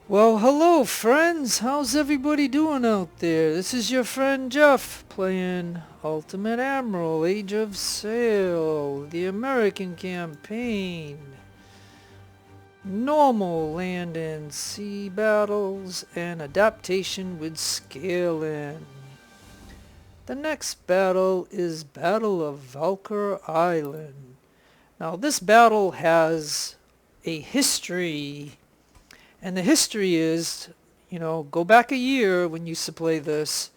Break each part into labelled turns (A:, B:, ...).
A: Well, hello friends, how's everybody doing out there? This is your friend Jeff playing Ultimate Admiral, Age of Sail, the American campaign, normal land and sea battles, and adaptation with scaling. The next battle is Battle of Valcour Island. Now this battle has a history. And the history is, go back a year when you used to play this,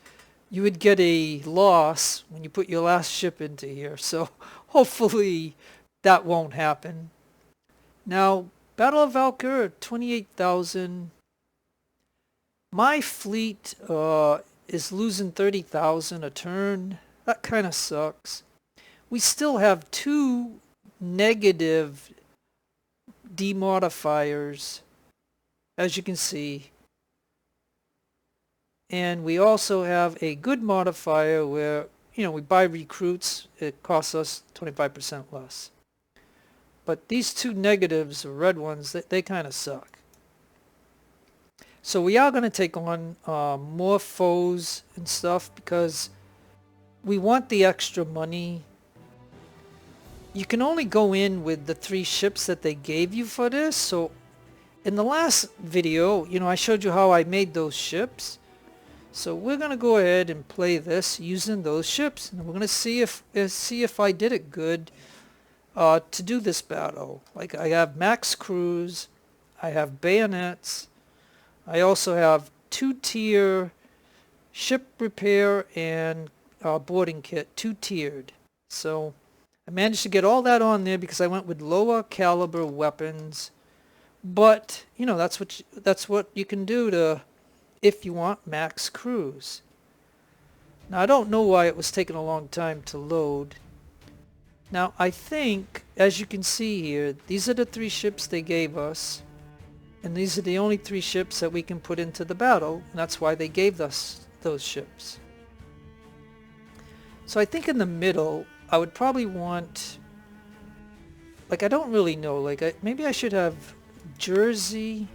A: you would get a loss when you put your last ship into here. So hopefully that won't happen. Now, Battle of Valcour, 28,000. My fleet is losing 30,000 a turn. That kind of sucks. We still have two negative demodifiers, as you can see, and we also have a good modifier where we buy recruits. It costs us 25% less, but these two negatives, or red ones, they kind of suck. So we are going to take on more foes and stuff because we want the extra money. You can only go in with the 3 ships that they gave you for this. So in the last video, I showed you how I made those ships. So we're going to go ahead and play this using those ships. And we're going to see if I did it good to do this battle. Like, I have max crews, I have bayonets, I also have 2-tier ship repair and boarding kit, 2-tiered. So I managed to get all that on there because I went with lower caliber weapons. But that's what you can do to, if you want max crews. Now I don't know why it was taking a long time to load. Now I think, as you can see here, these are the 3 ships they gave us, and these are the only 3 ships that we can put into the battle, and that's why they gave us those ships. So I think in the middle I would probably want, like, I don't really know, like, maybe I should have Jersey,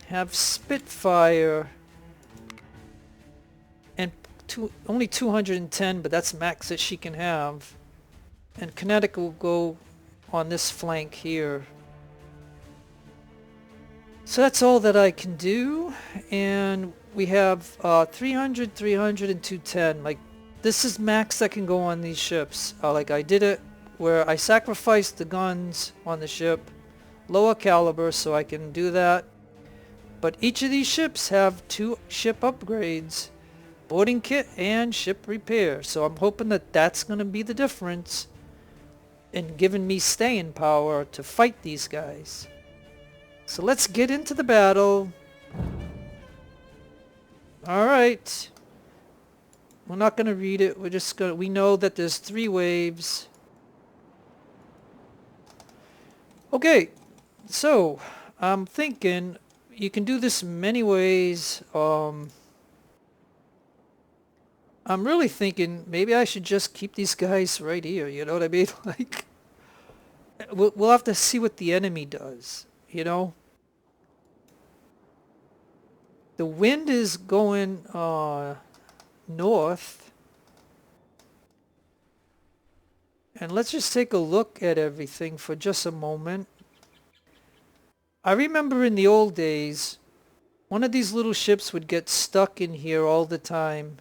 A: have Spitfire, and only 210, but that's max that she can have. And Connecticut will go on this flank here. So that's all that I can do. And we have 300, 300, and 210. Like, this is max that can go on these ships. Like, I did it where I sacrificed the guns on the ship, lower caliber, so I can do that. But each of these ships have 2 ship upgrades, boarding kit and ship repair. So I'm hoping that that's going to be the difference in giving me staying power to fight these guys. So let's get into the battle. Alright. We're not going to read it. We know that there's 3 waves. Okay, so I'm thinking you can do this many ways. I'm really thinking maybe I should just keep these guys right here, you know what I mean? Like, we'll have to see what the enemy does, The wind is going north. And let's just take a look at everything for just a moment. I remember in the old days, one of these little ships would get stuck in here all the time.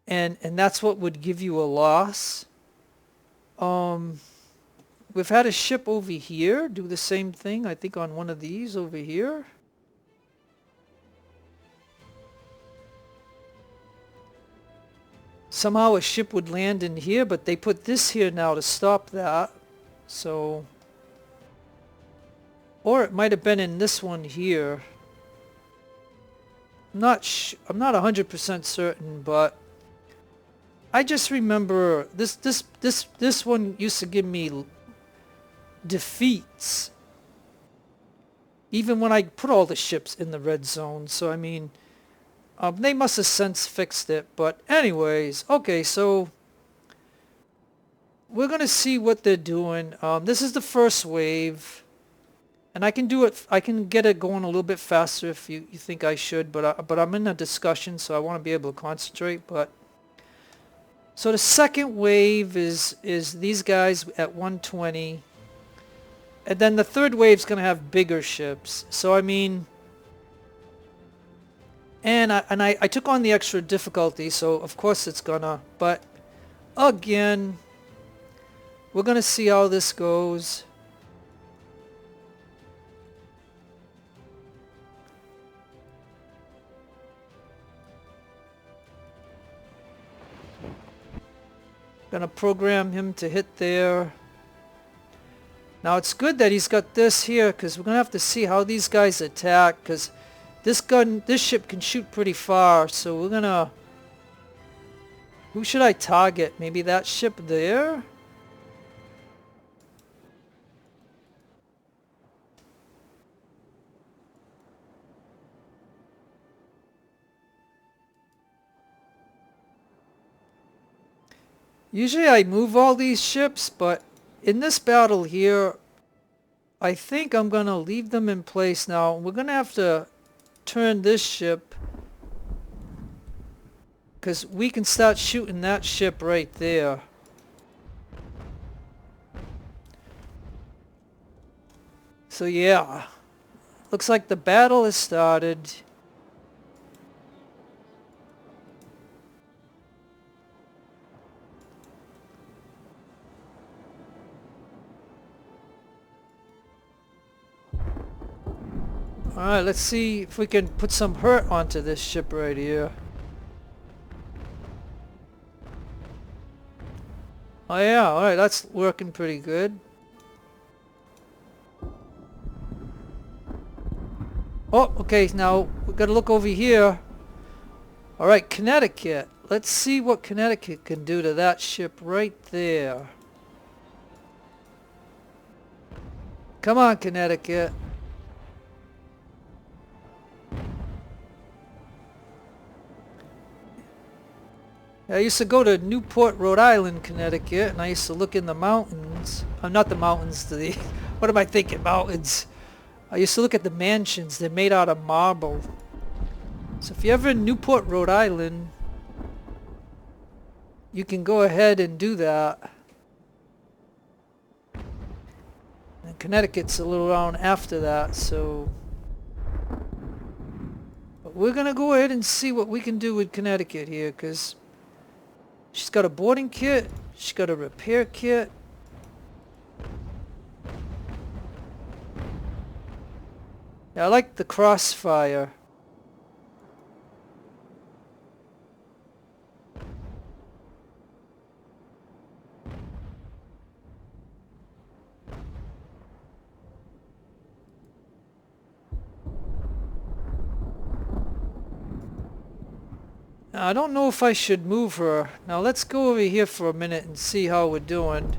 A: And that's what would give you a loss. We've had a ship over here do the same thing, I think on one of these over here. Somehow a ship would land in here, but they put this here now to stop that. So, or it might have been in this one here. I'm not 100% certain, but I just remember this one used to give me defeats even when I put all the ships in the red zone. So I mean, they must have since fixed it. But anyways, okay, so we're going to see what they're doing. This is the first wave. And I can do it, I can get it going a little bit faster if you think I should, but I'm in a discussion, so I want to be able to concentrate. But so the second wave is these guys at 120, and then the third wave's going to have bigger ships. So I mean, and I took on the extra difficulty, so of course it's gonna, but again, we're gonna see how this goes. Gonna program him to hit there. Now it's good that he's got this here, because we're gonna have to see how these guys attack, because this ship can shoot pretty far, so we're gonna... Who should I target? Maybe that ship there? Usually I move all these ships, but in this battle here, I think I'm going to leave them in place now. We're going to have to turn this ship, because we can start shooting that ship right there. So yeah, looks like the battle has started. Alright, let's see if we can put some hurt onto this ship right here. Oh yeah, alright, that's working pretty good. Oh, okay, now we gotta look over here. Alright, Connecticut. Let's see what Connecticut can do to that ship right there. Come on, Connecticut. I used to go to Newport, Rhode Island, Connecticut, and I used to look in the mountains. Not the mountains, what am I thinking, mountains? I used to look at the mansions. They're made out of marble. So if you're ever in Newport, Rhode Island, you can go ahead and do that. And Connecticut's a little around after that, so... But we're going to go ahead and see what we can do with Connecticut here, because... She's got a boarding kit. She's got a repair kit. Yeah, I like the crossfire. Now, I don't know if I should move her. Now let's go over here for a minute and see how we're doing.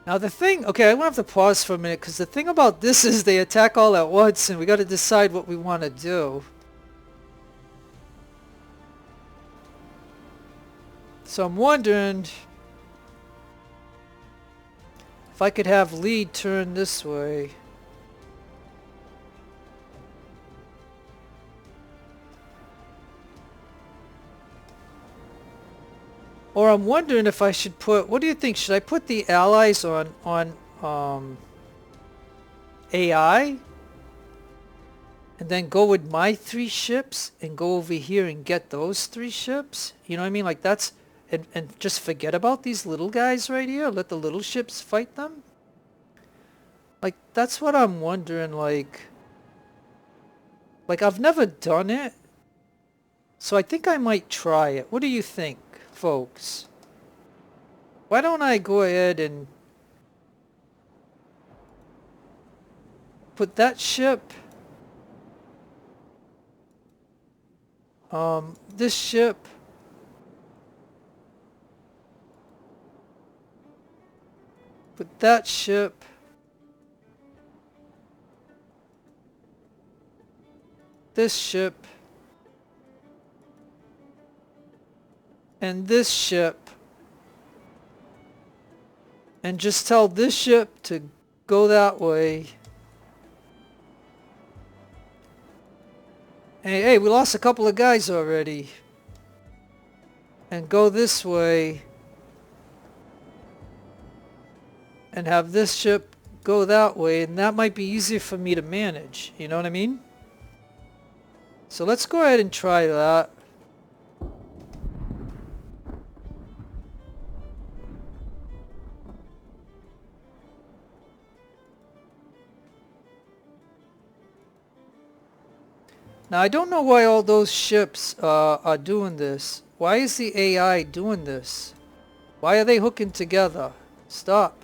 A: Now the thing, okay, I'm going to have to pause for a minute, because the thing about this is they attack all at once and we got to decide what we want to do. So I'm wondering if I could have lead turn this way. Or I'm wondering if I should put, what do you think? Should I put the allies on AI? And then go with my 3 ships and go over here and get those 3 ships? You know what I mean? Like that's, and just forget about these little guys right here. Let the little ships fight them? Like that's what I'm wondering, like I've never done it. So I think I might try it. What do you think, folks? Why don't I go ahead and put that ship This ship, with that ship, this ship, and this ship, and just tell this ship to go that way. Hey, we lost a couple of guys already. And go this way. And have this ship go that way. And that might be easier for me to manage. You know what I mean? So let's go ahead and try that. Now I don't know why all those ships are doing this. Why is the AI doing this? Why are they hooking together? Stop.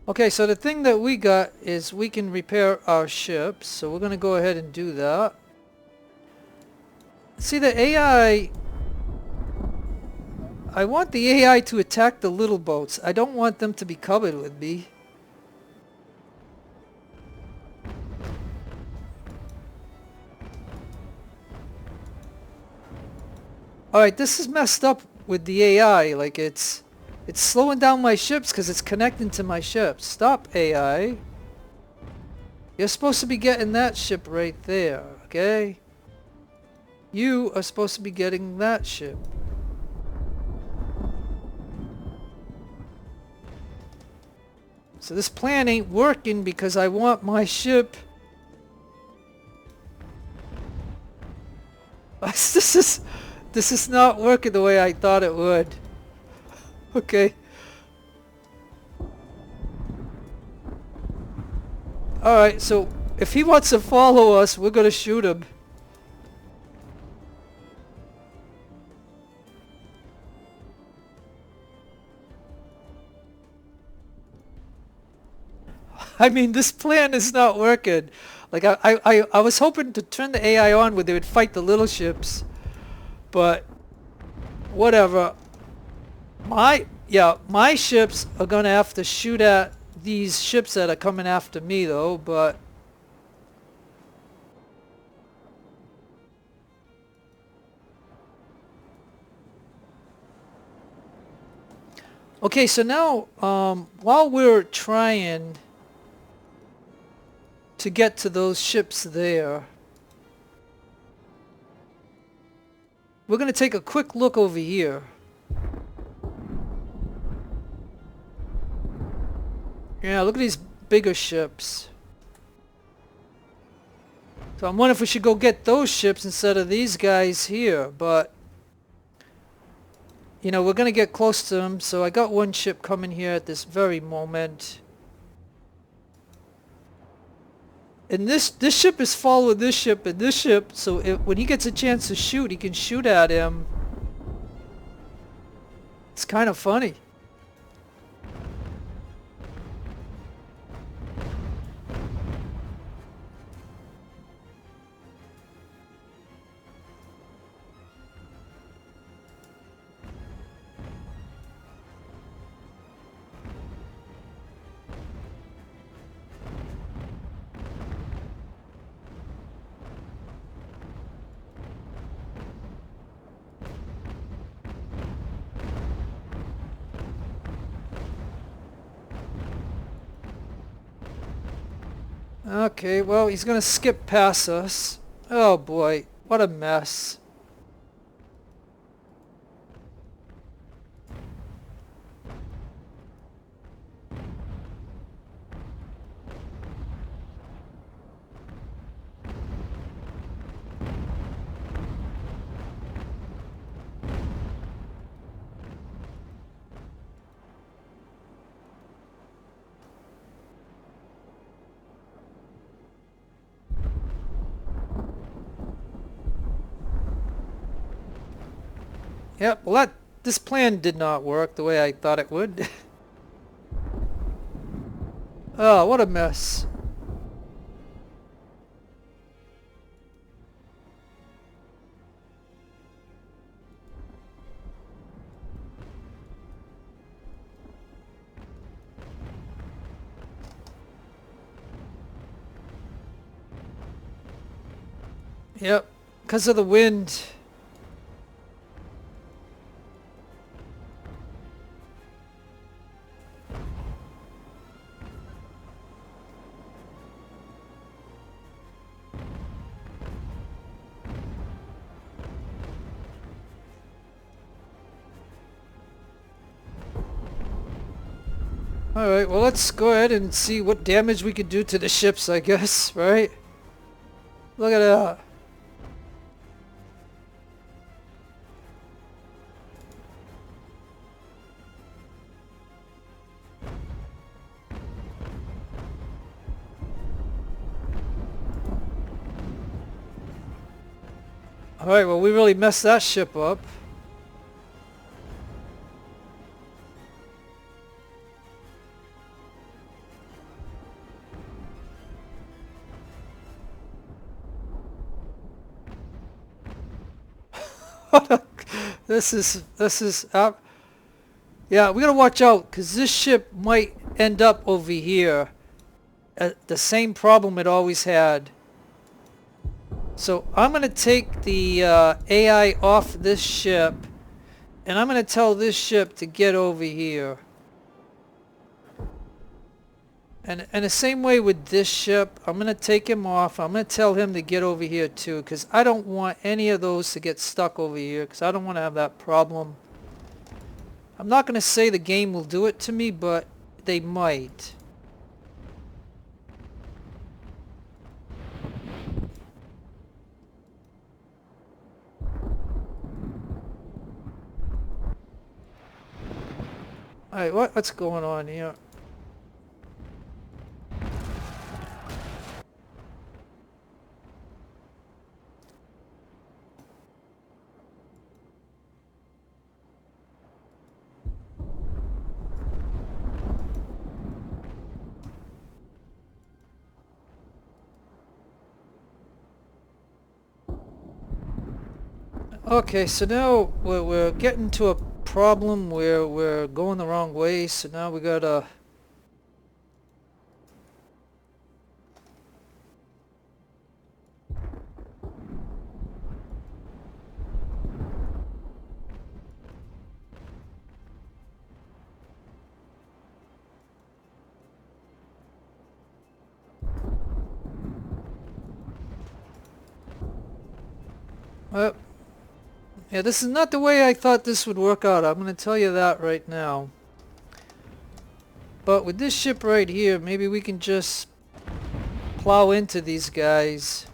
A: Okay, so the thing that we got is we can repair our ships, so we're going to go ahead and do that. See, the AI... I want the AI to attack the little boats. I don't want them to be covered with me. Alright, this is messed up with the AI. Like, it's slowing down my ships because it's connecting to my ships. Stop, AI. You're supposed to be getting that ship right there, okay? You are supposed to be getting that ship. So this plan ain't working because I want my ship... This is not working the way I thought it would. Okay. Alright, so if he wants to follow us, we're gonna shoot him. I mean, this plan is not working. Like, I was hoping to turn the AI on where they would fight the little ships. But, whatever. My ships are gonna have to shoot at these ships that are coming after me though, but... Okay, so now, while we're trying to get to those ships there, we're gonna take a quick look over here. Yeah, look at these bigger ships. So I'm wondering if we should go get those ships instead of these guys here, but... You know, we're gonna get close to them, so I got one ship coming here at this very moment. And this ship is following this ship and this ship, so when he gets a chance to shoot, he can shoot at him. It's kind of funny. Okay, well, he's gonna skip past us. Oh boy, what a mess. Yep, well this plan did not work the way I thought it would. Oh, what a mess. Yep, because of the wind. Alright, well let's go ahead and see what damage we could do to the ships, I guess, right? Look at that. Alright, well we really messed that ship up. This is yeah, we gotta watch out because this ship might end up over here at the same problem it always had. So I'm gonna take the AI off this ship, and I'm gonna tell this ship to get over here. And the same way with this ship, I'm gonna take him off. I'm gonna tell him to get over here too, because I don't want any of those to get stuck over here, because I don't want to have that problem. I'm not gonna say the game will do it to me, but they might. Alright, what's going on here? Okay, so now we're getting to a problem where we're going the wrong way, so now we gotta... yeah, this is not the way I thought this would work out. I'm going to tell you that right now. But with this ship right here, maybe we can just plow into these guys.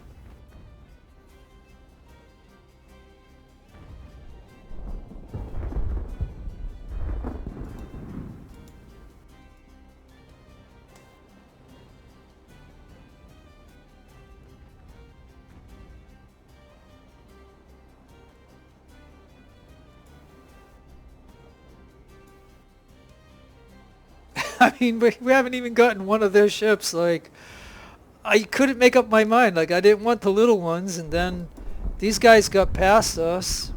A: I mean, we haven't even gotten one of their ships. Like, I couldn't make up my mind. Like, I didn't want the little ones, and then these guys got past us.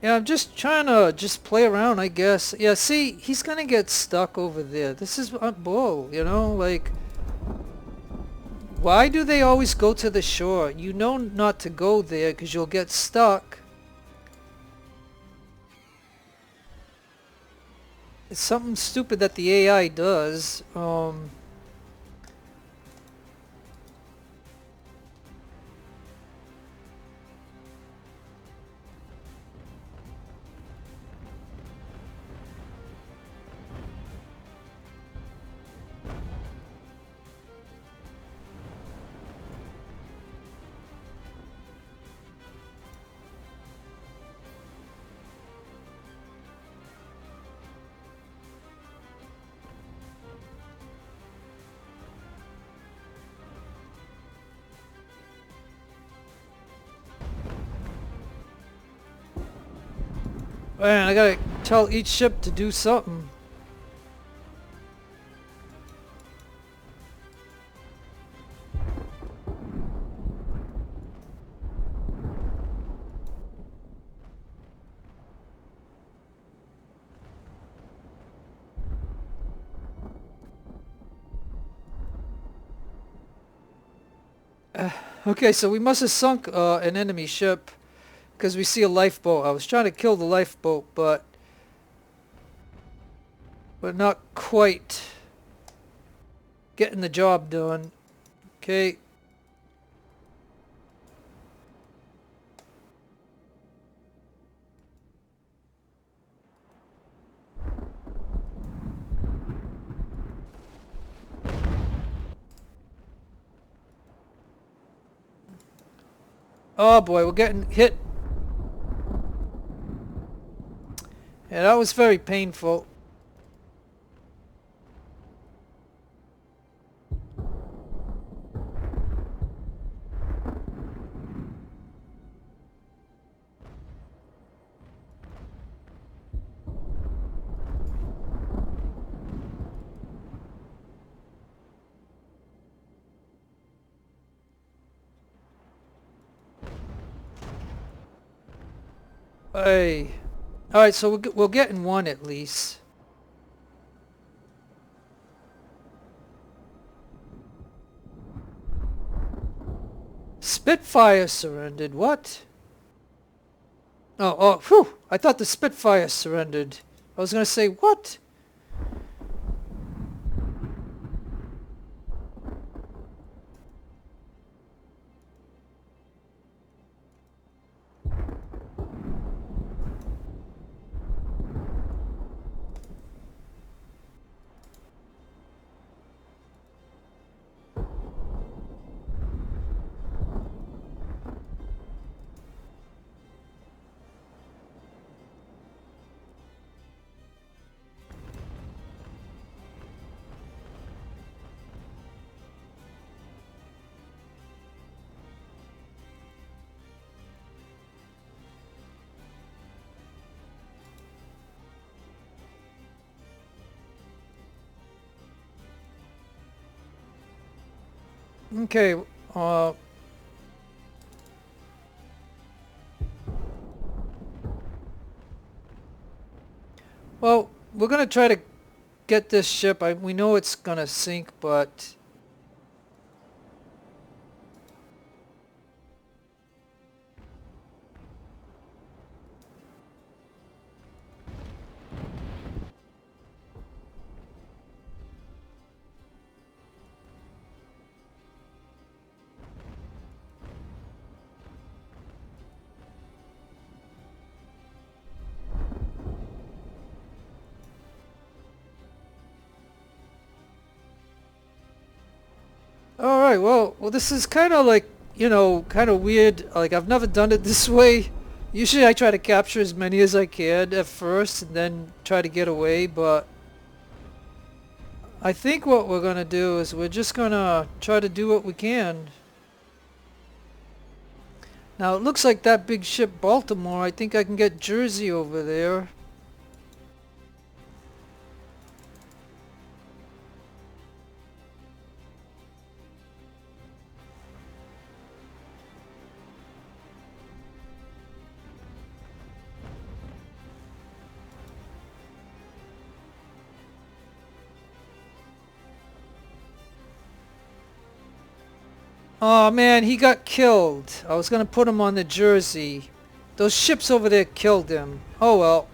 A: Yeah, I'm just trying to just play around, I guess. Yeah, see, he's gonna get stuck over there. This is bull, you know, like... Why do they always go to the shore? You know not to go there because you'll get stuck. It's something stupid that the AI does. Man, I gotta tell each ship to do something. Okay, so we must have sunk an enemy ship because we see a lifeboat. I was trying to kill the lifeboat, but not quite getting the job done. Okay. Oh boy, we're getting hit. Yeah, that was very painful. Hey. Alright, so we're getting one at least. Spitfire surrendered. What? Oh, whew. I thought the Spitfire surrendered. I was gonna say, what? Okay, well, we're gonna try to get this ship. We know it's gonna sink, but alright, well, this is kind of like, you know, kind of weird. Like, I've never done it this way. Usually I try to capture as many as I can at first and then try to get away, but I think what we're gonna do is we're just gonna try to do what we can. Now, it looks like that big ship Baltimore, I think I can get Jersey over there. Oh man, he got killed. I was gonna put him on the Jersey. Those ships over there killed him. Oh well.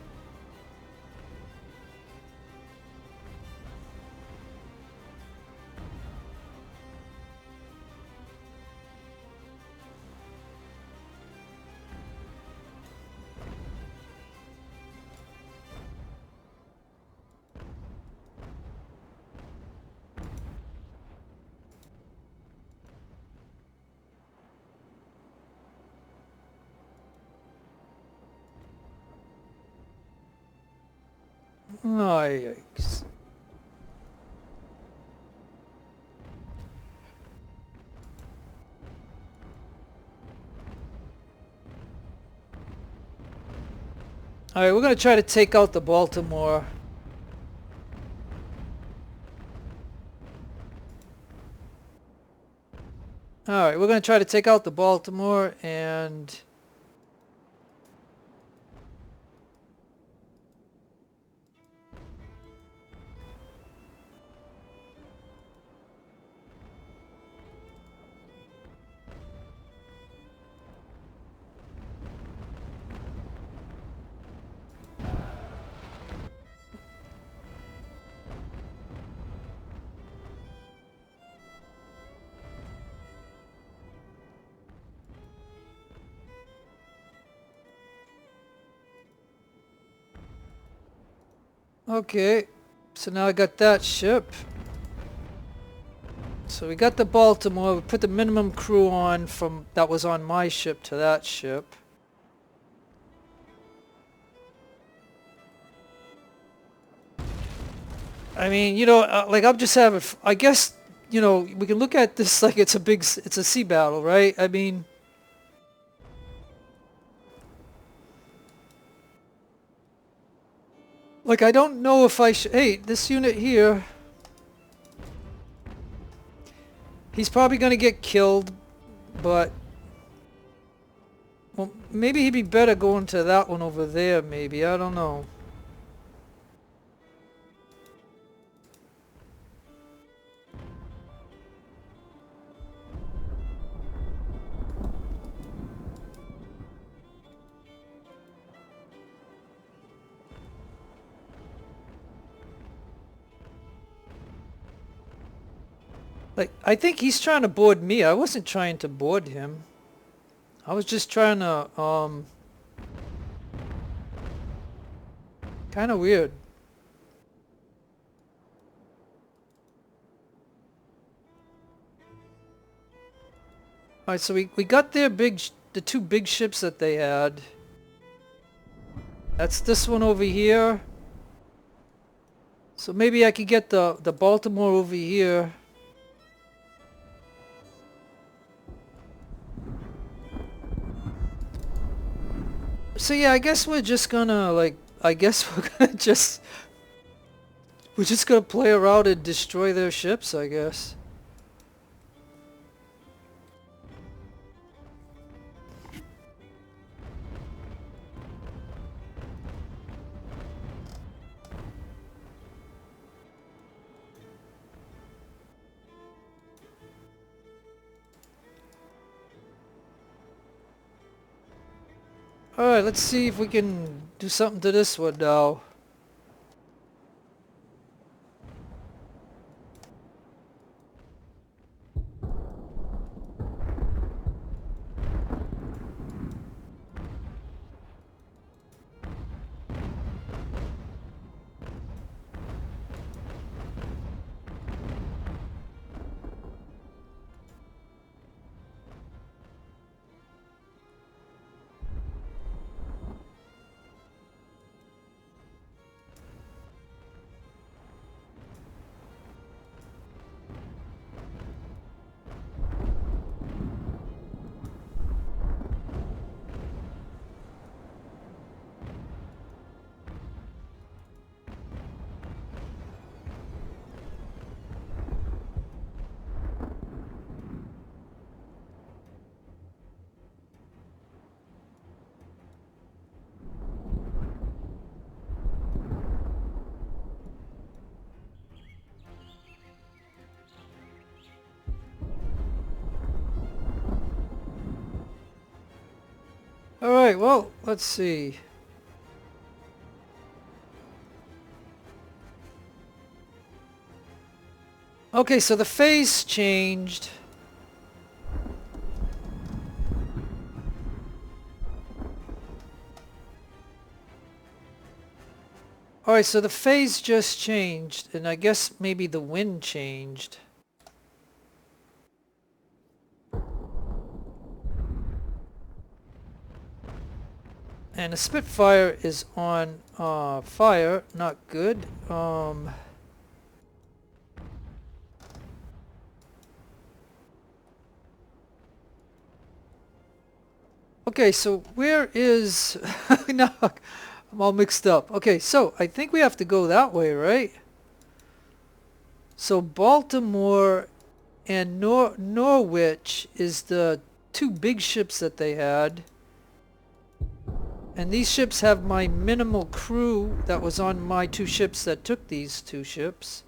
A: Oh, yikes. Alright, we're going to try to take out the Baltimore. Alright, we're going to try to take out the Baltimore and... Okay, so now I got that ship. So we got the Baltimore, we put the minimum crew on from that was on my ship to that ship. I mean, you know, like I'm just having, I guess, you know, we can look at this like it's a sea battle, right? I mean, like I don't know if I should, hey, this unit here, he's probably going to get killed, but, well, maybe he'd be better going to that one over there, maybe, I don't know. Like, I think he's trying to board me. I wasn't trying to board him. I was just trying to, kind of weird. Alright, so we got their the two big ships that they had. That's this one over here. So maybe I could get the Baltimore over here. So yeah, I guess we're just gonna like, I guess we're gonna just, we're just gonna play around and destroy their ships, I guess. Alright, let's see if we can do something to this one now. Alright, well, let's see. Okay, so the phase changed. Alright, so the phase just changed, and I guess maybe the wind changed. And the Spitfire is on fire, not good. Okay, so where is... no, I'm all mixed up. Okay, so I think we have to go that way, right? So Baltimore and Norwich is the two big ships that they had. And these ships have my minimal crew that was on my two ships that took these two ships.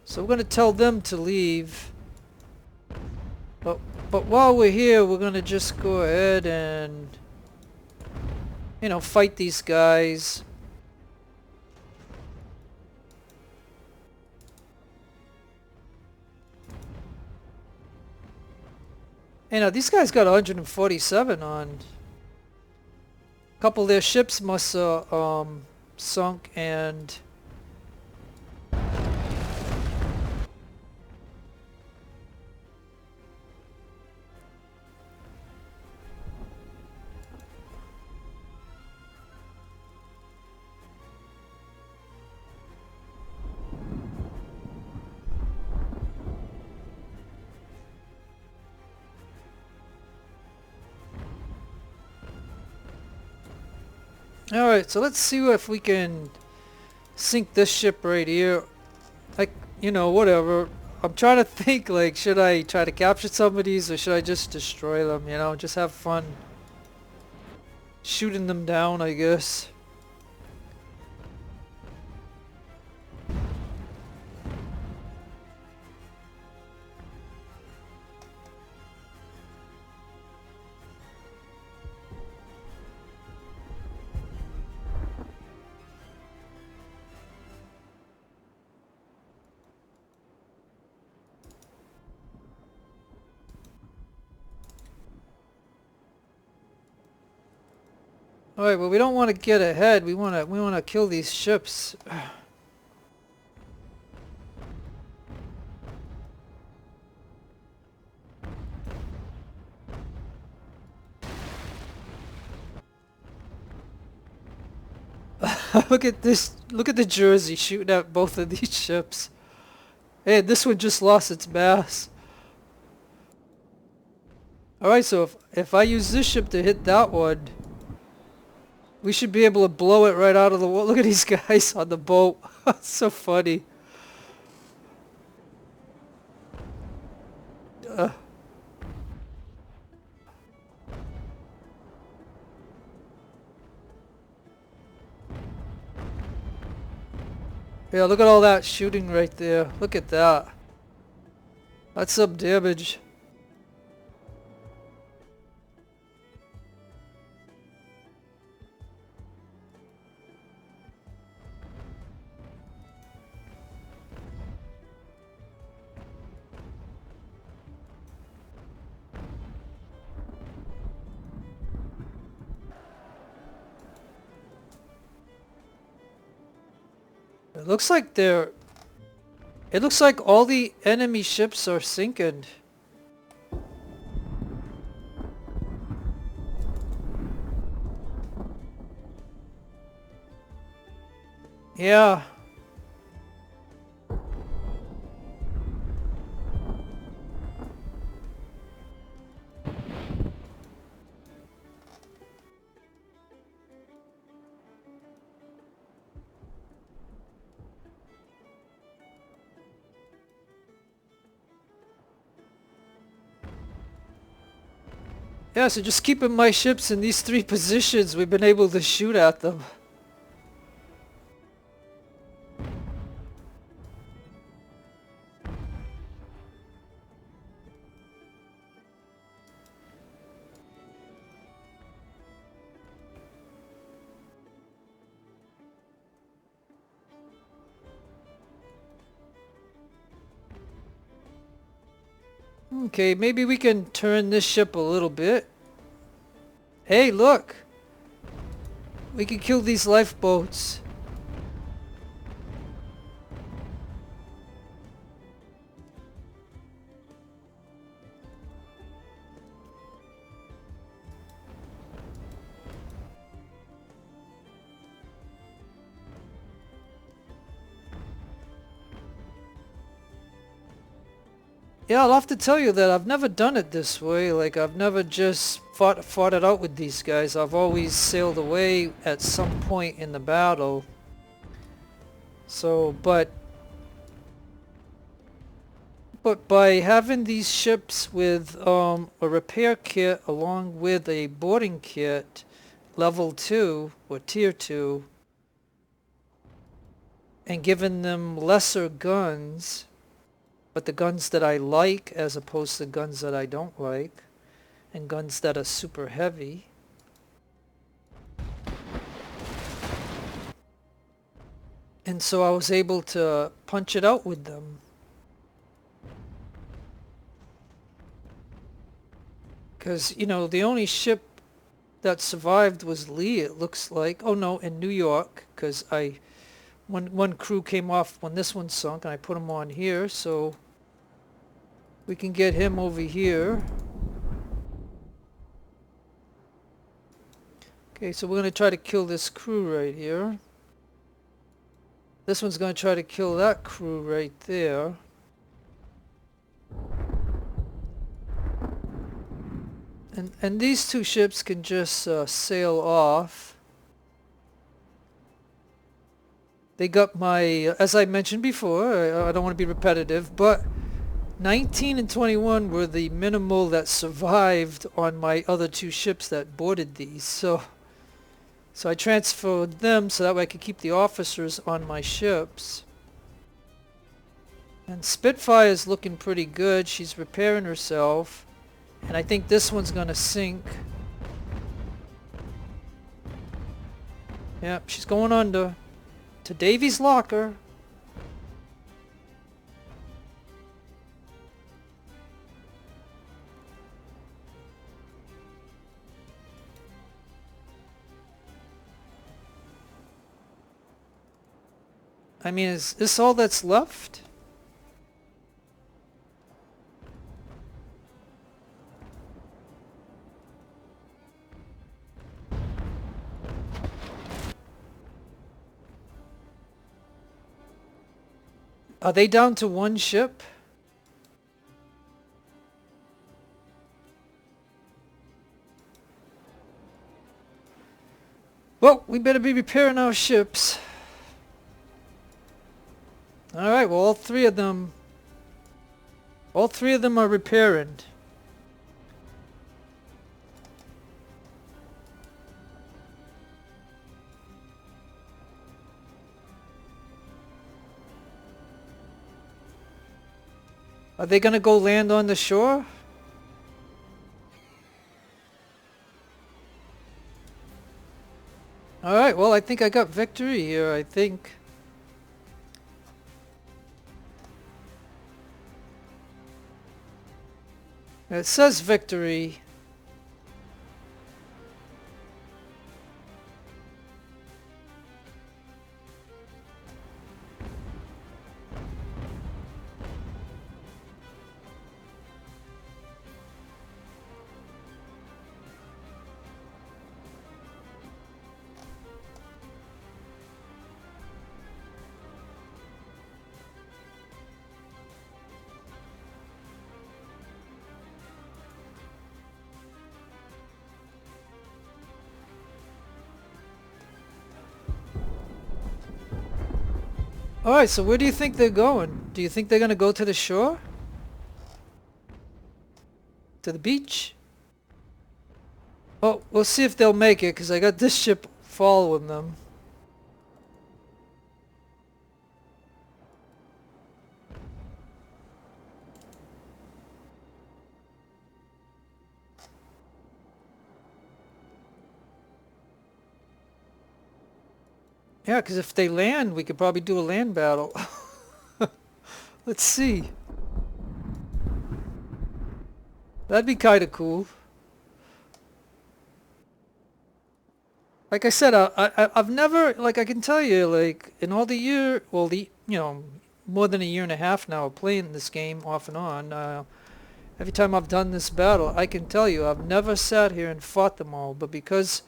A: So we're going to tell them to leave. But while we're here, we're going to just go ahead and, you know, fight these guys. You know, these guys got 147 on. A couple of their ships must have sunk, and alright, so let's see if we can sink this ship right here. Like, you know, whatever. I'm trying to think, like, should I try to capture some of these or should I just destroy them, you know? Just have fun shooting them down, I guess. Alright, well we don't want to get ahead. We want to kill these ships. Look at this. Look at the Jersey shooting at both of these ships. Hey, this one just lost its mass. Alright, so if I use this ship to hit that one, we should be able to blow it right out of the water. Look at these guys on the boat. It's so funny. Yeah, look at all that shooting right there. Look at that. That's some damage. It looks like they're... It looks like all the enemy ships are sinking. Yeah. Yeah, so just keeping my ships in these three positions, we've been able to shoot at them. Okay, maybe we can turn this ship a little bit. Hey, look! We can kill these lifeboats. Yeah, I'll have to tell you that I've never done it this way. Like, I've never just fought it out with these guys. I've always sailed away at some point in the battle. So, but by having these ships with a repair kit along with a boarding kit, level 2 or tier 2, and giving them lesser guns, but the guns that I like as opposed to guns that I don't like, and guns that are super heavy. And so I was able to punch it out with them. Because, you know, the only ship that survived was Lee, it looks like. Oh no, in New York, because one crew came off when this one sunk, and I put him on here, so we can get him over here. Okay, so we're going to try to kill this crew right here. This one's going to try to kill that crew right there. And these two ships can just sail off. They got my, as I mentioned before, I don't want to be repetitive, but 19 and 21 were the minimal that survived on my other two ships that boarded these. So I transferred them so that way I could keep the officers on my ships. And Spitfire's looking pretty good. She's repairing herself. And I think this one's gonna sink. Yep, she's going under. To Davy's locker. I mean, is this all that's left? Are they down to one ship? Well, we better be repairing our ships. Alright, well all three of them are repairing. Are they gonna go land on the shore? Alright, well I think I got victory here, I think. It says victory. Alright, so where do you think they're going? Do you think they're gonna go to the shore? To the beach? Oh, we'll see if they'll make it, because I got this ship following them. Yeah, because if they land, we could probably do a land battle. Let's see. That'd be kind of cool. Like I said, I've never, like I can tell you, like in all the year, well, more than a year and a half now of playing this game off and on, every time I've done this battle, I can tell you, I've never sat here and fought them all, but because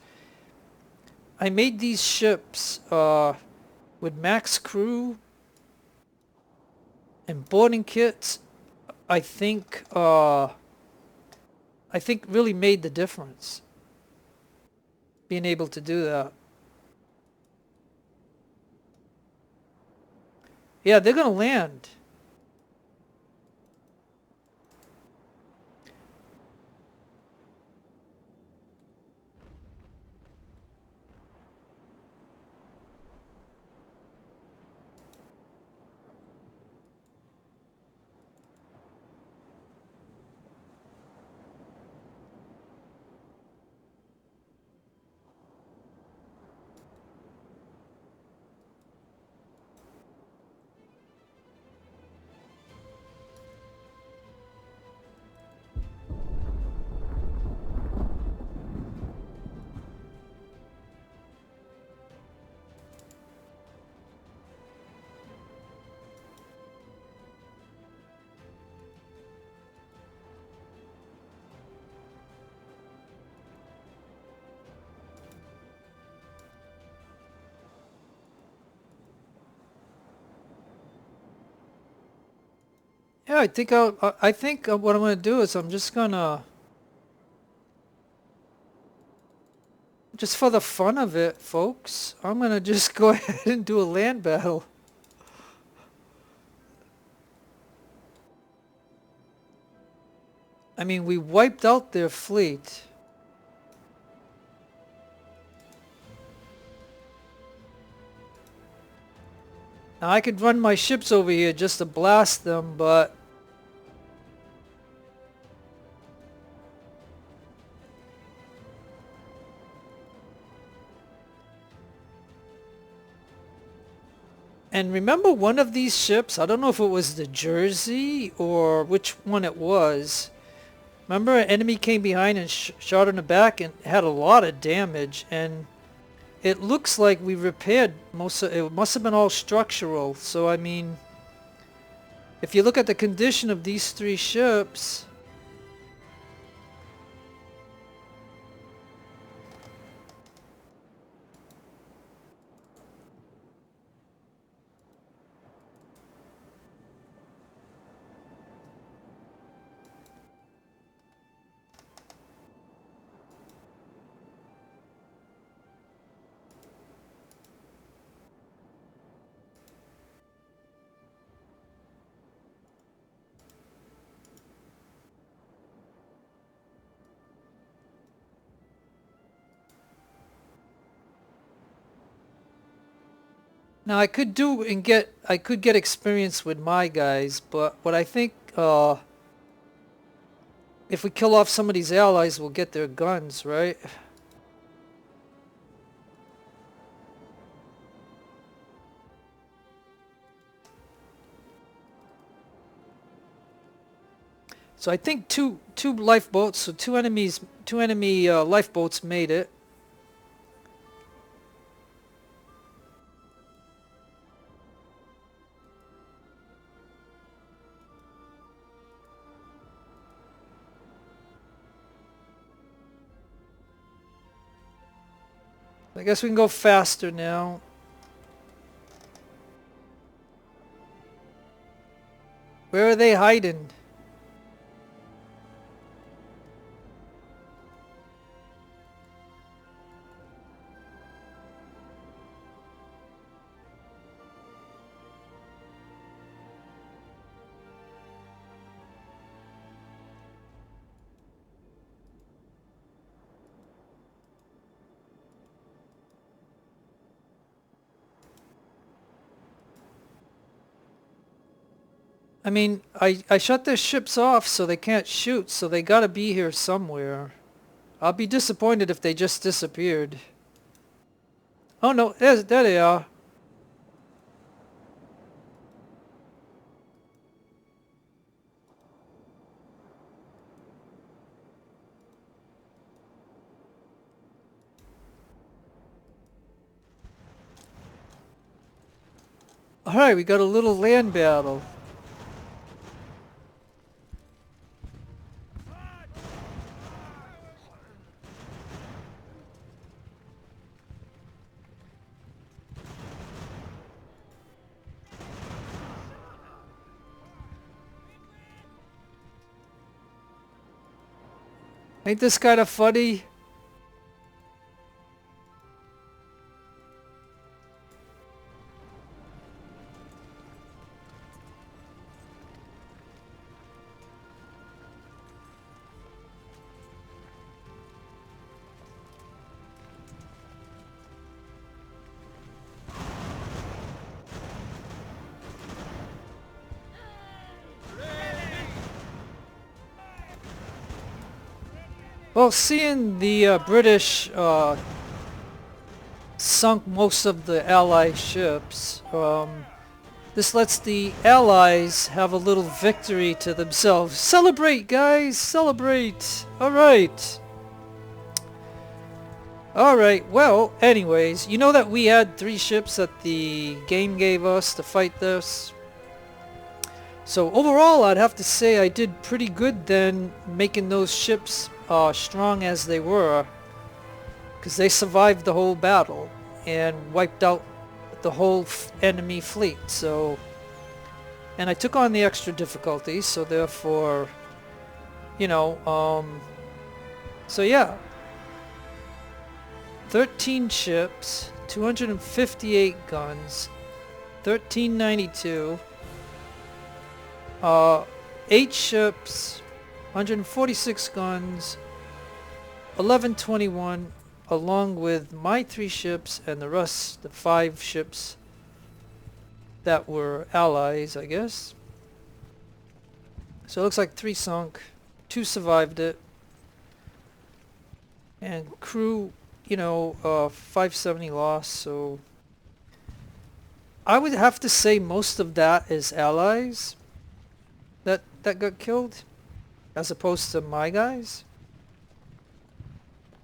A: I made these ships with max crew and boarding kits I think really made the difference, being able to do that. Yeah, they're gonna land. Yeah, I think what I'm gonna do is I'm just gonna, just for the fun of it, folks, I'm gonna just go ahead and do a land battle. I mean, we wiped out their fleet. Now I could run my ships over here just to blast them, but and remember one of these ships, I don't know if it was the Jersey or which one it was. Remember an enemy came behind and shot in the back and had a lot of damage, and it looks like we repaired most of it. Must have been all structural. So I mean, if you look at the condition of these three ships, now I could get experience with my guys, but what I think, if we kill off some of these allies, we'll get their guns, right? So I think two lifeboats, so two enemy lifeboats made it. I guess we can go faster now. Where are they hiding? I mean, I shut their ships off so they can't shoot, so they gotta be here somewhere. I'll be disappointed if they just disappeared. Oh no, there they are. Alright, we got a little land battle. Ain't this kind of funny? Well, seeing the British sunk most of the Allied ships, this lets the Allies have a little victory to themselves. Celebrate, guys! Celebrate! Alright! Alright, well, anyways, you know that we had 3 ships that the game gave us to fight this? So overall, I'd have to say I did pretty good then, making those ships strong as they were, because they survived the whole battle and wiped out the whole enemy fleet. So, and I took on the extra difficulties, so therefore, you know, so yeah, 13 ships, 258 guns, 1392, 8 ships, 146 guns, 1121, along with my 3 ships and the rest, the 5 ships that were allies, I guess. So it looks like 3 sunk, 2 survived it, and crew, you know, 570 lost. So I would have to say most of that is allies that got killed, as opposed to my guys.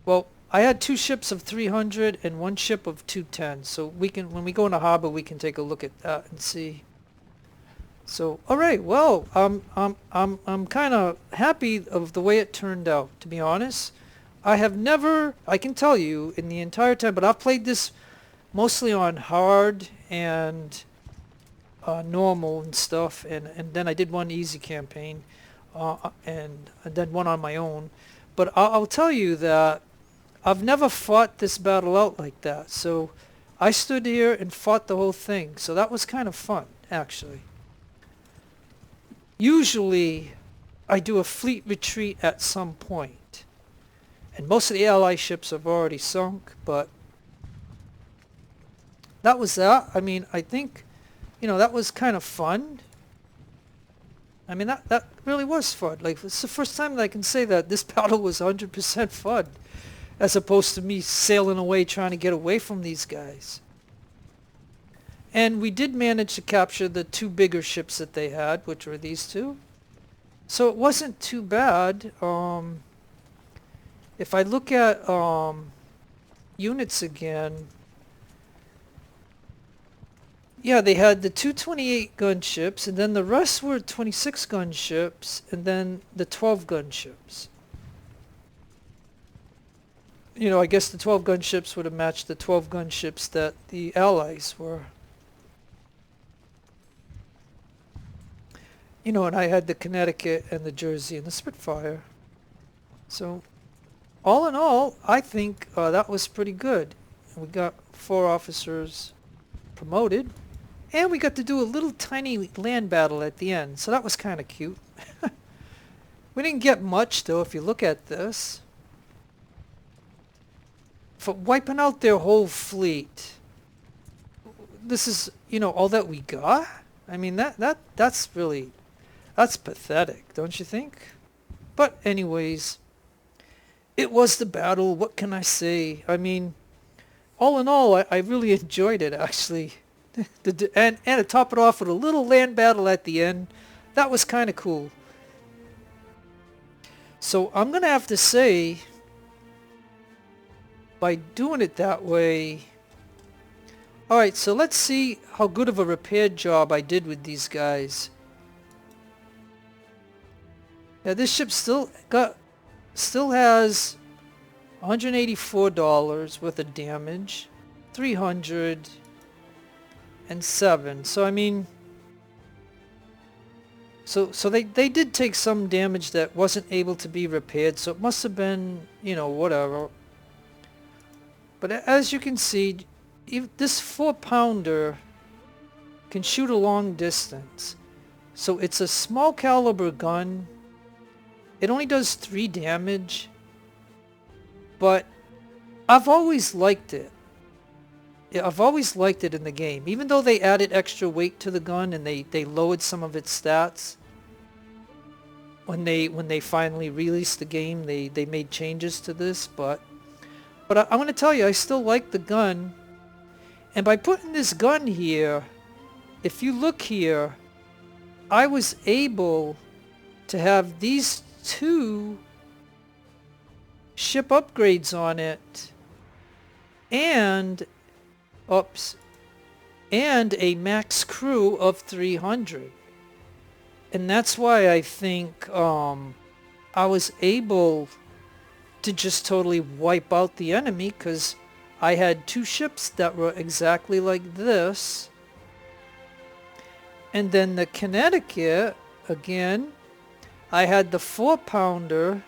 A: Well, I had 2 ships of 300 and 1 ship of 210, so we can, when we go in the harbor, we can take a look at that and see. So, all right, well, I'm kind of happy of the way it turned out, to be honest. I have never, I can tell you, in the entire time, but I've played this mostly on hard and normal and stuff, and then I did one easy campaign, and then one on my own. But I'll tell you that I've never fought this battle out like that. So I stood here and fought the whole thing. So that was kind of fun, actually. Usually I do a fleet retreat at some point, and most of the Allied ships have already sunk, but that was that. I mean, I think, you know, that was kind of fun. I mean, that really was fun. Like, it's the first time that I can say that this battle was 100% fun, as opposed to me sailing away trying to get away from these guys. And we did manage to capture the 2 bigger ships that they had, which were these 2. So it wasn't too bad. If I look at units again, yeah, they had the 228 gun ships, and then the rest were 26 gun ships, and then the 12 gun ships. You know, I guess the 12 gun ships would have matched the 12 gun ships that the Allies were. You know, and I had the Connecticut and the Jersey and the Spitfire. So, all in all, I think that was pretty good. We got 4 officers promoted. And we got to do a little tiny land battle at the end, so that was kind of cute. We didn't get much, though, if you look at this. For wiping out their whole fleet, this is, you know, all that we got? I mean, that's really, that's pathetic, don't you think? But anyways, it was the battle. What can I say? I mean, all in all, I really enjoyed it, actually. And to top it off with a little land battle at the end, that was kind of cool. So I'm going to have to say, by doing it that way... Alright, so let's see how good of a repair job I did with these guys. Yeah, this ship still has $184 worth of damage, 307. So I mean, So they did take some damage that wasn't able to be repaired, so it must have been, you know, whatever. But as you can see, this 4-pounder can shoot a long distance. So it's a small caliber gun. It only does 3 damage, but I've always liked it. Yeah, I've always liked it in the game. Even though they added extra weight to the gun and they lowered some of its stats, when they finally released the game, they made changes to this, but I'm going to tell you, I still like the gun. And by putting this gun here, if you look here, I was able to have these 2 ship upgrades on it, and and a max crew of 300. And that's why I think I was able to just totally wipe out the enemy, because I had 2 ships that were exactly like this. And then the Connecticut, again, I had the 4-pounder,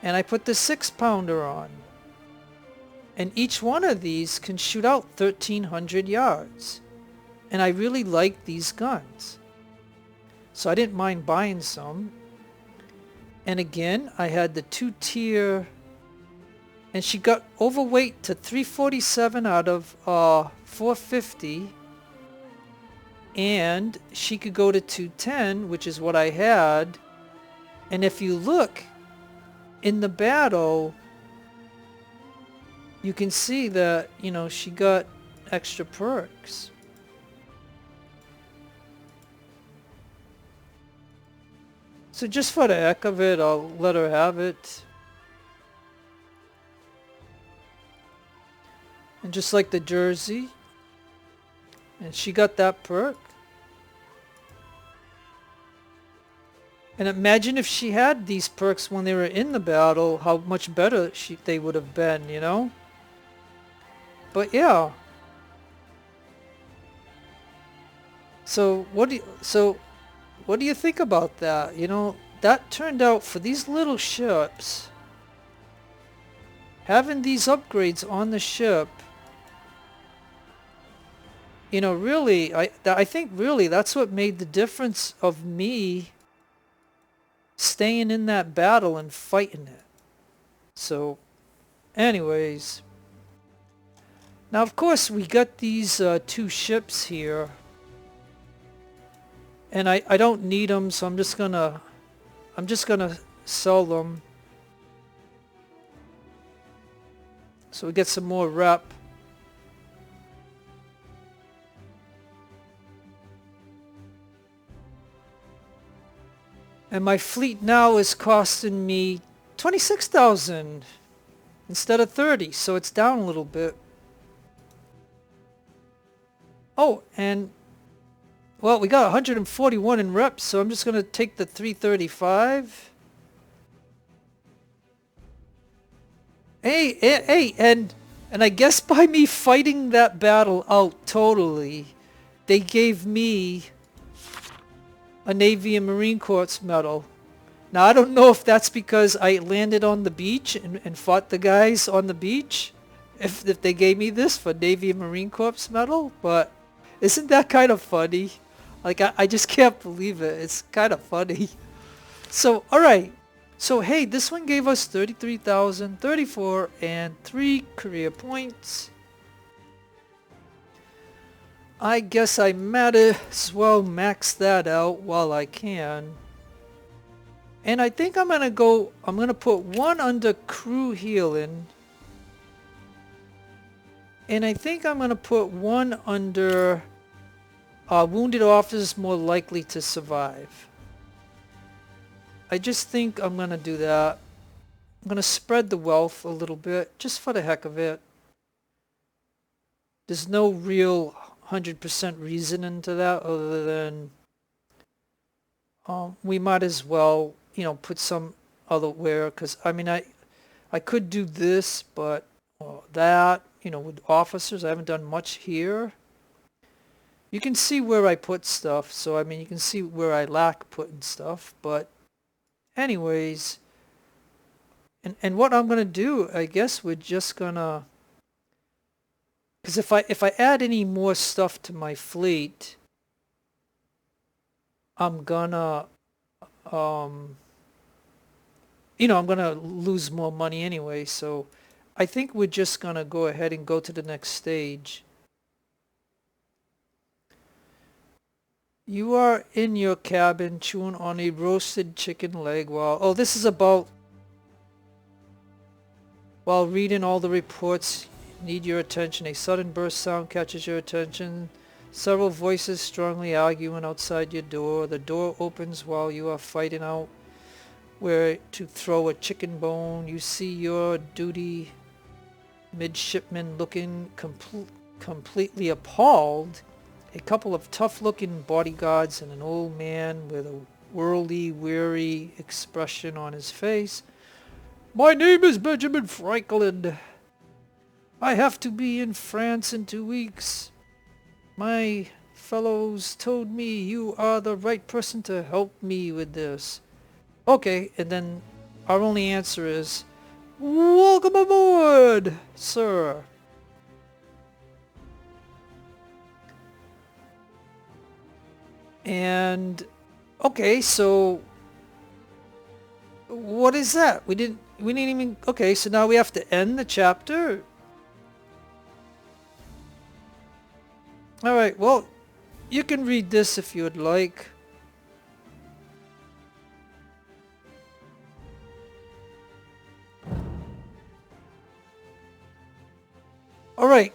A: and I put the 6-pounder on. And each one of these can shoot out 1,300 yards. And I really like these guns, so I didn't mind buying some. And again, I had the 2-tier, and she got overweight to 347 out of 450. And she could go to 210, which is what I had. And if you look in the battle, you can see that, you know, she got extra perks. So just for the heck of it, I'll let her have it. And just like the jersey, and she got that perk. And imagine if she had these perks when they were in the battle, how much better they would have been, you know? But yeah. So what do you think about that? You know, that turned out, for these little ships, having these upgrades on the ship, you know, really, I think really that's what made the difference of me staying in that battle and fighting it. So, anyways, now of course we got these 2 ships here, and I don't need them, so I'm just gonna sell them, so we get some more rep. And my fleet now is costing me 26,000 instead of 30, so it's down a little bit. Oh, and well, we got 141 in reps, so I'm just going to take the 335. Hey, and I guess by me fighting that battle out totally, they gave me a Navy and Marine Corps medal. Now, I don't know if that's because I landed on the beach and fought the guys on the beach, if they gave me this for Navy and Marine Corps medal, but isn't that kind of funny? Like, I just can't believe it. It's kind of funny. So, alright. So, hey, this one gave us 33,034 and 3 career points. I guess I might as well max that out while I can. And I think I'm gonna put 1 under crew healing. And I think I'm gonna put 1 under wounded officers more likely to survive. I just think I'm gonna do that. I'm gonna spread the wealth a little bit, just for the heck of it. There's no real 100% reason into that, other than we might as well, you know, put some other where, because I mean, I could do this, but that, you know, with officers, I haven't done much here. You can see where I put stuff, so I mean you can see where I lack putting stuff, but anyways, and what I'm gonna do, I guess we're just gonna, because if I add any more stuff to my fleet, I'm gonna I'm gonna lose more money anyway, so I think we're just gonna go ahead and go to the next stage. You are in your cabin chewing on a roasted chicken leg while, this is about, while reading all the reports need your attention. A sudden burst sound catches your attention. Several voices strongly arguing outside your door. The door opens while you are fighting out where to throw a chicken bone. You see your duty midshipman looking completely appalled. A couple of tough-looking bodyguards and an old man with a worldly, weary expression on his face. My name is Benjamin Franklin. I have to be in France in 2 weeks. My fellows told me you are the right person to help me with this. Okay, and then our only answer is, welcome aboard, sir. And okay, so what is that? We didn't even, okay, so now we have to end the chapter. All right, well, you can read this if you would like. All right.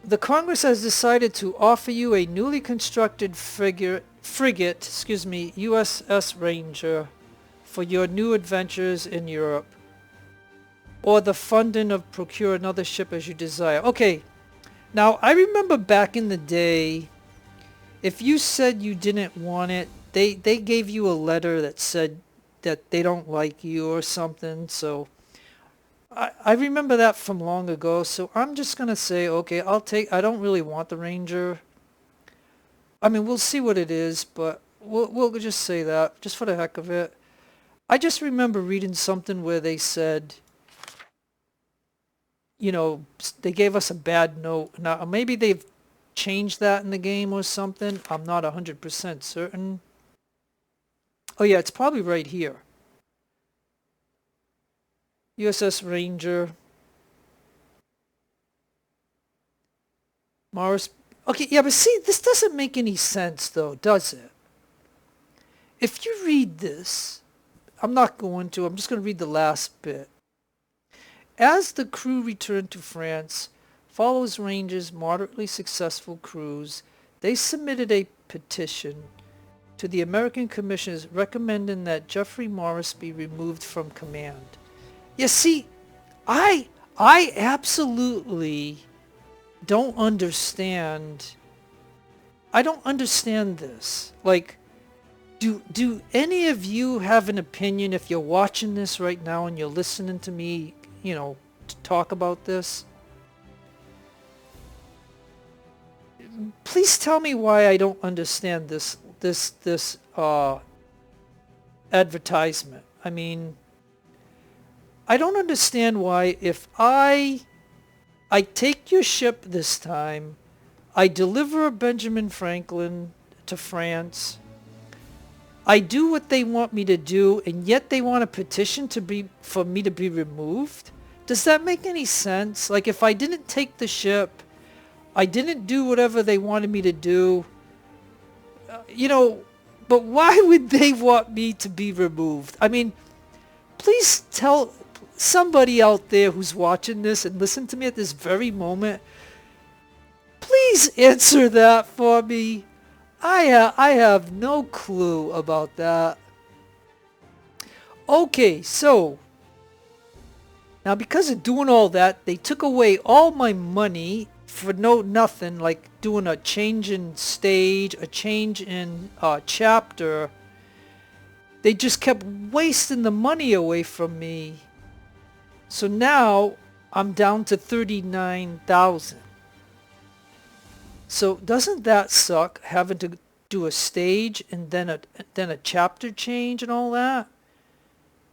A: The Congress has decided to offer you a newly constructed frigate, USS Ranger, for your new adventures in Europe, or the funding of procure another ship as you desire. Okay, now I remember back in the day, if you said you didn't want it, they gave you a letter that said that they don't like you or something, so I remember that from long ago, so I'm just going to say, okay, I don't really want the Ranger. I mean, we'll see what it is, but we'll just say that, just for the heck of it. I just remember reading something where they said, they gave us a bad note. Now, maybe they've changed that in the game or something. I'm not 100% certain. Oh yeah, it's probably right here. USS Ranger. Morris. Okay, yeah, but see, this doesn't make any sense though, does it? If you read this, I'm not going to, I'm just going to read the last bit. As the crew returned to France, follows Ranger's moderately successful cruise, they submitted a petition to the American commissioners recommending that Jeffrey Morris be removed from command. You see, I absolutely don't understand. I don't understand this. Like, do any of you have an opinion if you're watching this right now and you're listening to me, to talk about this? Please tell me why I don't understand this advertisement. I mean, I don't understand why if I take your ship this time, I deliver a Benjamin Franklin to France, I do what they want me to do, and yet they want a petition for me to be removed? Does that make any sense? Like, if I didn't take the ship, I didn't do whatever they wanted me to do, but why would they want me to be removed? I mean, please tell somebody out there who's watching this and listen to me at this very moment, please answer that for me. I have no clue about that. Okay, so now because of doing all that, they took away all my money for nothing, like doing a change in stage, a change in chapter. They just kept wasting the money away from me. So now I'm down to 39,000. So doesn't that suck, having to do a stage and then a chapter change and all that,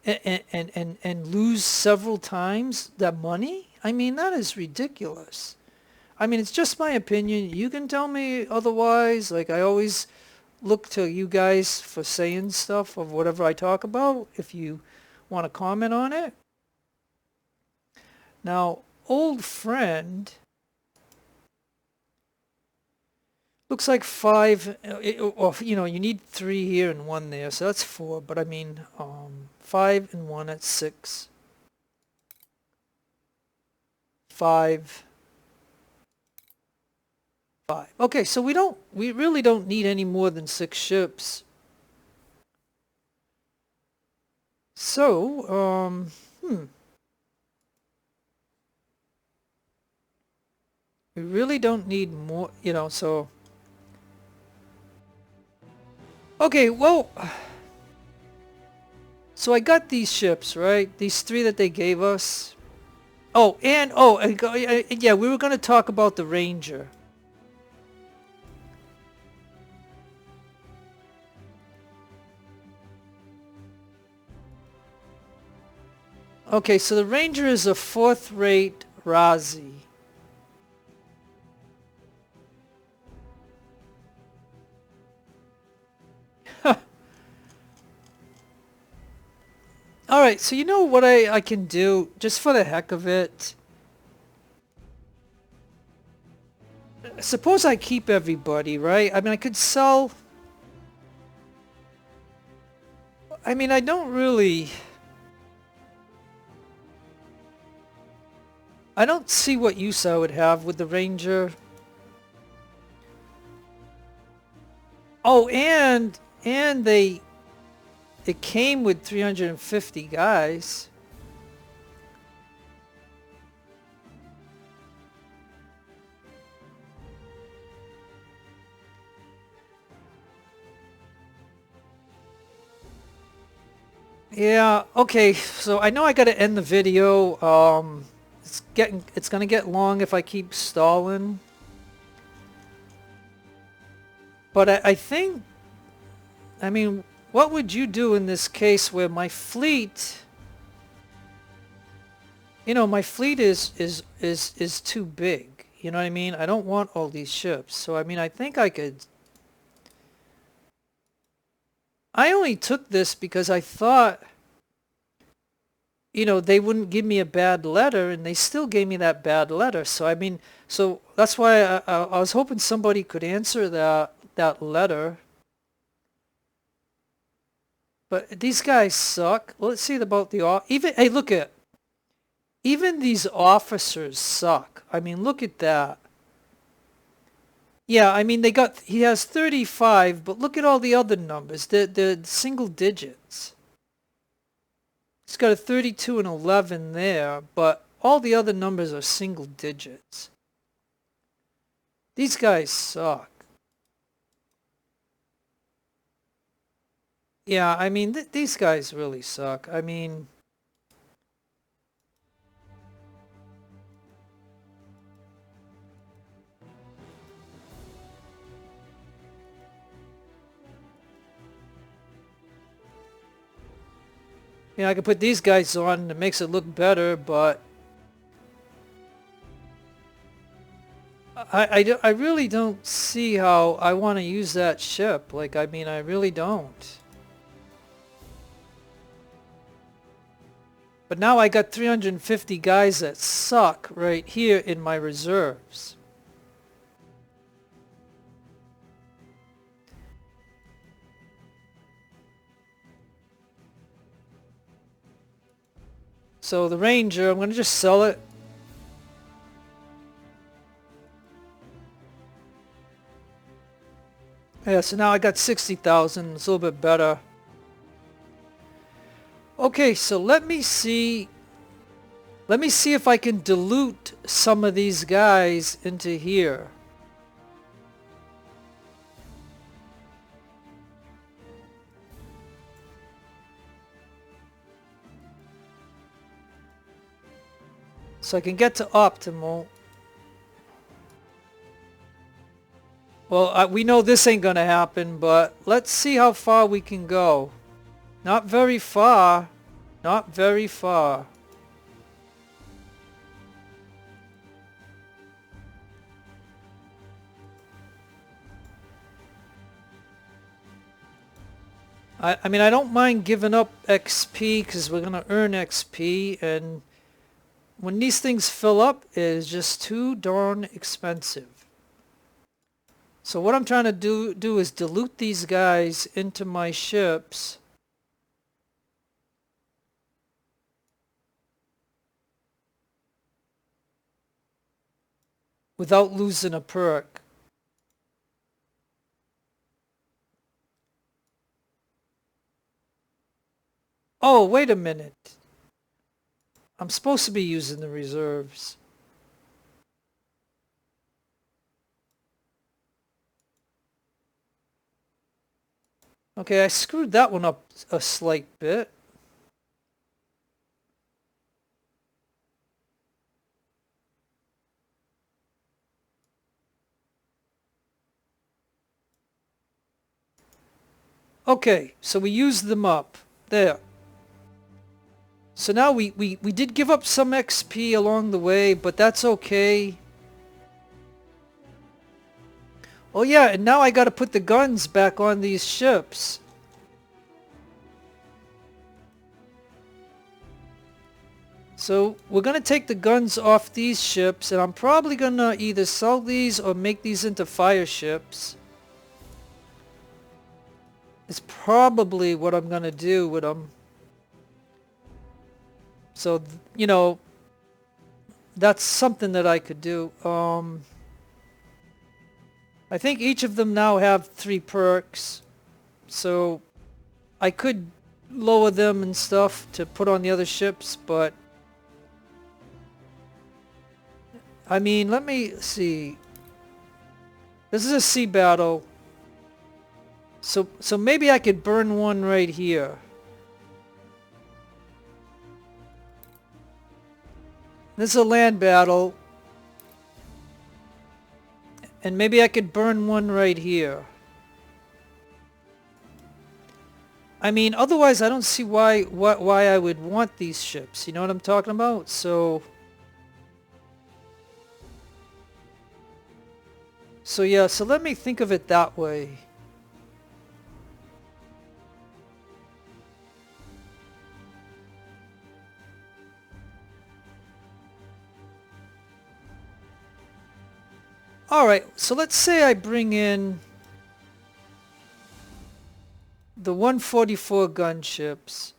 A: and lose several times that money? I mean, that is ridiculous. I mean, it's just my opinion. You can tell me otherwise. Like, I always look to you guys for saying stuff of whatever I talk about, if you want to comment on it. Now, old friend looks like 5, or, you know, you need 3 here and 1 there, so that's 4, but I mean, 5 and 1, that's 6. 5, 5. Okay, so we really don't need any more than 6 ships. So, we really don't need more, you know, so. Okay, well, so I got these ships, right? These 3 that they gave us. Oh, and, yeah, we were going to talk about the Ranger. Okay, so the Ranger is a 4th-rate Razi. Alright, so you know what I can do, just for the heck of it? Suppose I keep everybody, right? I mean, I could sell. I mean, I don't really. I don't see what use I would have with the Ranger. Oh, and it came with 350 guys. Yeah, okay, so I know I gotta end the video. It's gonna get long if I keep stalling. But I think, I mean, what would you do in this case where my fleet, you know, my fleet is too big. You know what I mean? I don't want all these ships. So I mean, I think I could. I only took this because I thought, you know, they wouldn't give me a bad letter, and they still gave me that bad letter. So I mean, so that's why I was hoping somebody could answer that letter. But these guys suck. Let's see about the even. Hey, look at, even these officers suck. I mean, look at that. Yeah, I mean, he has 35, but look at all the other numbers. The single digits. He's got a 32 and 11 there, but all the other numbers are single digits. These guys suck. Yeah, I mean, these guys really suck. I mean, you know, I could put these guys on, it makes it look better, but I really don't see how I want to use that ship. Like, I mean, I really don't. But now I got 350 guys that suck right here in my reserves. So the Ranger, I'm going to just sell it. Yeah, so now I got 60,000. It's a little bit better. Okay, so let me see. Let me see if I can dilute some of these guys into here. So I can get to optimal. Well, we know this ain't gonna happen, but let's see how far we can go. Not very far. Not very far. I mean, I don't mind giving up XP because we're gonna earn XP, and when these things fill up, it is just too darn expensive. So what I'm trying to do is dilute these guys into my ships. Without losing a perk. Oh, wait a minute. I'm supposed to be using the reserves. Okay, I screwed that one up a slight bit. Okay, so we used them up. There. So now we did give up some XP along the way, but that's okay. Oh yeah, and now I gotta put the guns back on these ships. So we're gonna take the guns off these ships, and I'm probably gonna either sell these or make these into fire ships. It's probably what I'm gonna do with them. So, you know, that's something that I could do. I think each of them now have 3 perks. So I could lower them and stuff to put on the other ships, but I mean, let me see. This is a sea battle. So maybe I could burn one right here. This is a land battle. And maybe I could burn one right here. I mean, otherwise I don't see why I would want these ships. You know what I'm talking about? So yeah, so let me think of it that way. Alright, so let's say I bring in the 144 gunships.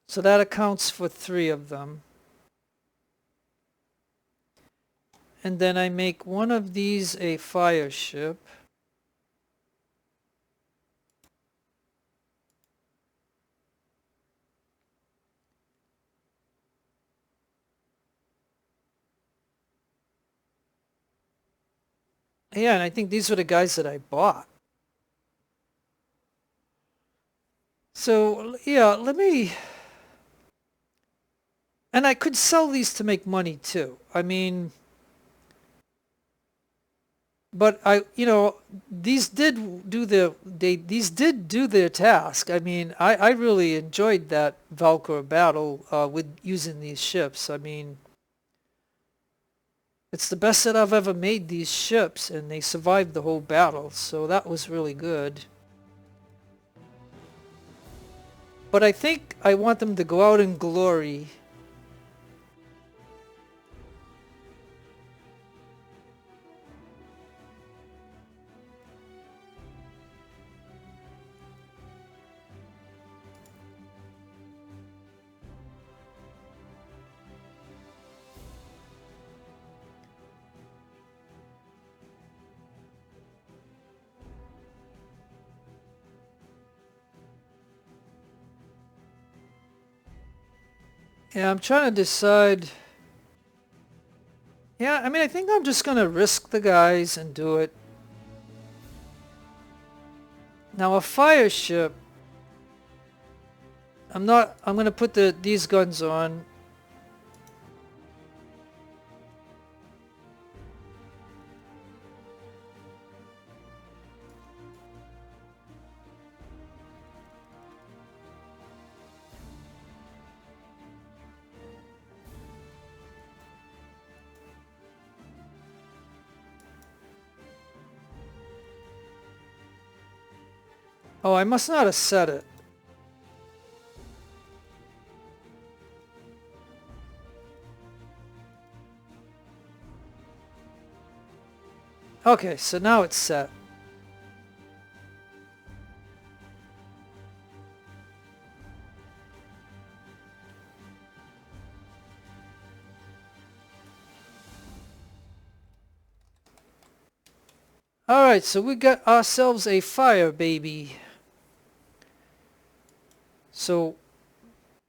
A: So that accounts for 3 of them. And then I make one of these a fire ship. Yeah, and I think these were the guys that I bought. So, yeah, let me... And I could sell these to make money too. I mean... But you know, these did do their task. I mean, I really enjoyed that Valcour battle with using these ships. I mean, it's the best that I've ever made these ships, and they survived the whole battle, so that was really good. But I think I want them to go out in glory. Yeah, I'm trying to decide. Yeah, I mean, I think I'm just gonna risk the guys and do it. Now a fire ship, I'm gonna put these guns on. Oh, I must not have set it. Okay, so now it's set. Alright, so we got ourselves a fire baby. So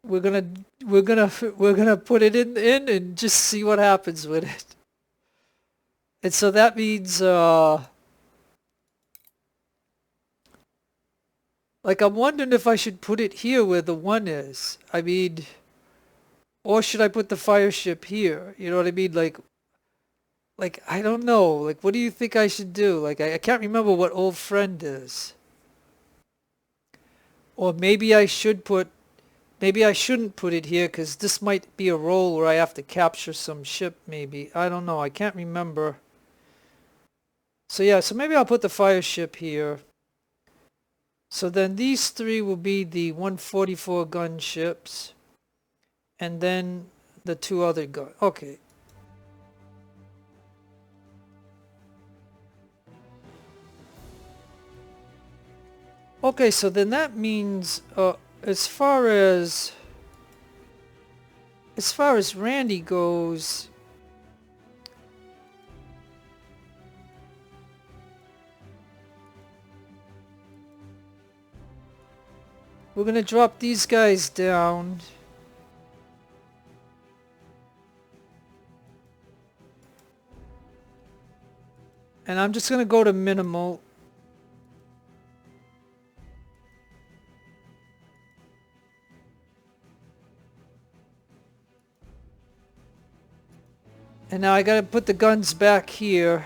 A: we're gonna put it in and just see what happens with it. And so that means like I'm wondering if I should put it here where the 1 is. I mean, or should I put the fire ship here? You know what I mean? Like I don't know. Like what do you think I should do? Like I can't remember what old friend is. Or maybe I should put maybe I shouldn't put it here because this might be a role where I have to capture some ship maybe. I don't know. I can't remember. So yeah, so maybe I'll put the fire ship here. So then these 3 will be the 144 gun ships. And then the 2 other gun. Okay. Okay, so then that means as far as Randy goes, we're gonna drop these guys down. And I'm just gonna go to minimal. And now I gotta put the guns back here.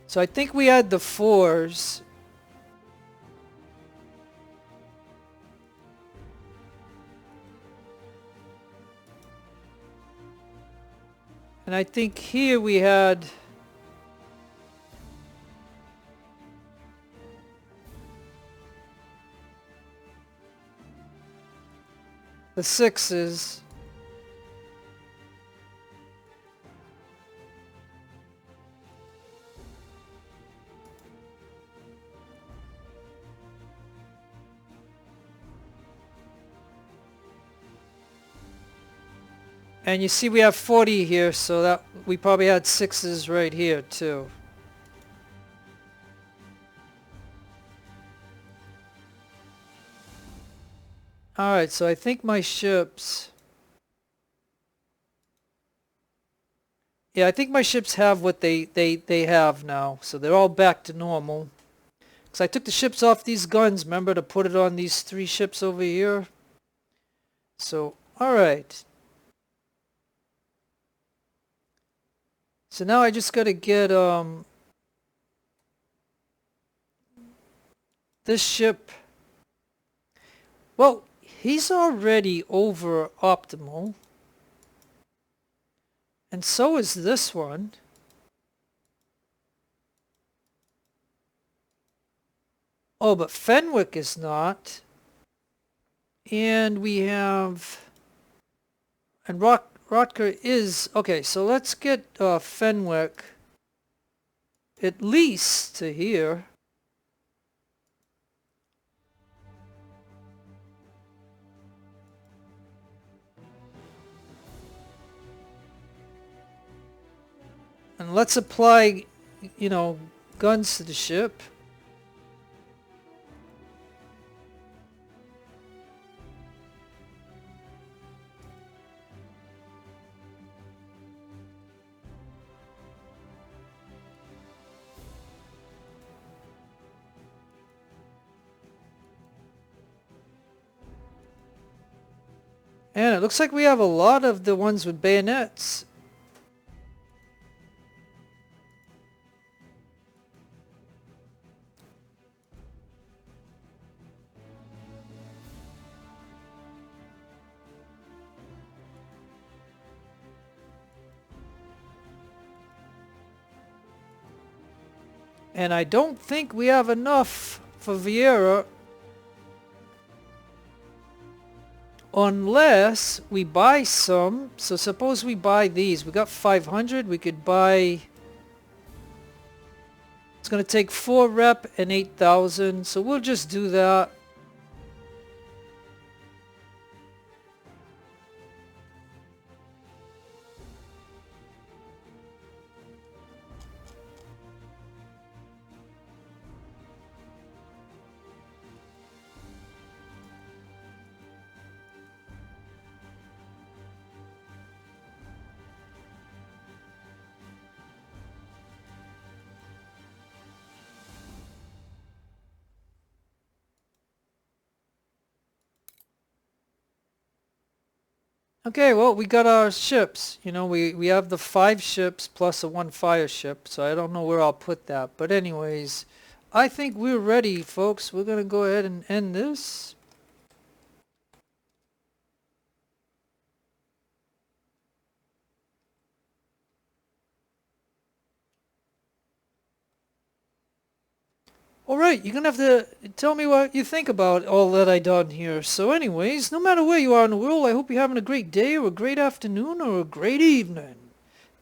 A: So I think we had the 4s. And I think here we had the 6s. And you see we have 40 here, so that we probably had 6s right here too. Alright, so I think my ships... Yeah, I think my ships have what they have now. So they're all back to normal. Because I took the ships off these guns, remember, to put it on these 3 ships over here. So, alright. So now I just gotta get this ship. Well, he's already over optimal. And so is this one. Oh, but Fenwick is not. And we have... And Rotker is... Okay, so let's get Fenwick at least to here. And let's apply, you know, guns to the ship. And it looks like we have a lot of the ones with bayonets. And I don't think we have enough for Vieira unless we buy some. So suppose we buy these. We got 500. We could buy... It's going to take 4 rep and 8,000. So we'll just do that. Okay, well, we got our ships. You know, we have the 5 ships plus a 1 fire ship, so I don't know where I'll put that. But anyways, I think we're ready, folks. We're going to go ahead and end this. Alright, you're going to have to tell me what you think about all that I done here. So anyways, no matter where you are in the world, I hope you're having a great day or a great afternoon or a great evening.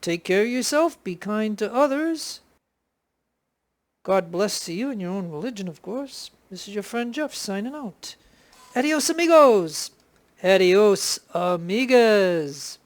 A: Take care of yourself, be kind to others. God bless to you and your own religion, of course. This is your friend Jeff signing out. Adios, amigos. Adios, amigas.